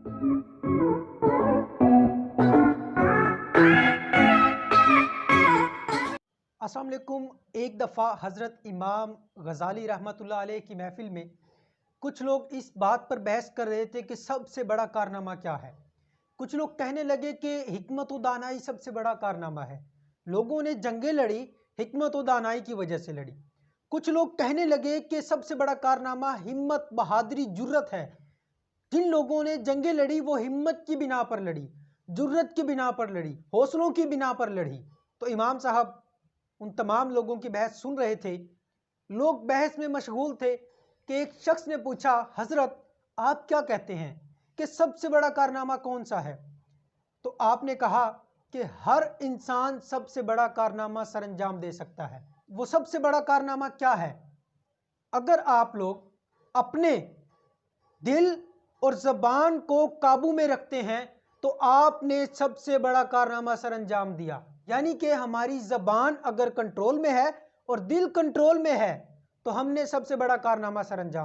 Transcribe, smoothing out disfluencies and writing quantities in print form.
अस्सलाम वालेकुम। एक दफ़ा हज़रत इमाम गज़ाली रहमतुल्लाह अलैह की महफ़िल में कुछ लोग इस बात पर बहस कर रहे थे कि सबसे बड़ा कारनामा क्या है। कुछ लोग कहने लगे कि हिकमत व दानाई सबसे बड़ा कारनामा है। लोगों ने जंगें लड़ी, हिकमत व दानाई की वजह से लड़ी। कुछ लोग कहने लगे कि सबसे बड़ा कारनामा हिम्मत, बहादुरी, जुर्रत है। जिन लोगों ने जंगें लड़ी वो हिम्मत की बिना पर लड़ी, जुर्रत की बिना पर लड़ी, हौसलों की बिना पर लड़ी। तो इमाम साहब उन तमाम लोगों की बहस सुन रहे थे। लोग बहस में मशगूल थे कि एक शख्स ने पूछा, हजरत आप क्या कहते हैं कि सबसे बड़ा कारनामा कौन सा है? तो आपने कहा कि हर इंसान सबसे बड़ा कारनामा सरंजाम दे सकता है। वो सबसे बड़ा कारनामा क्या है? अगर आप लोग अपने दिल और ज़बान को काबू में रखते हैं तो आपने सबसे बड़ा कारनामा सरंजाम दिया। यानी कि हमारी ज़बान अगर कंट्रोल में है और दिल कंट्रोल में है तो हमने सबसे बड़ा कारनामा सरंजाम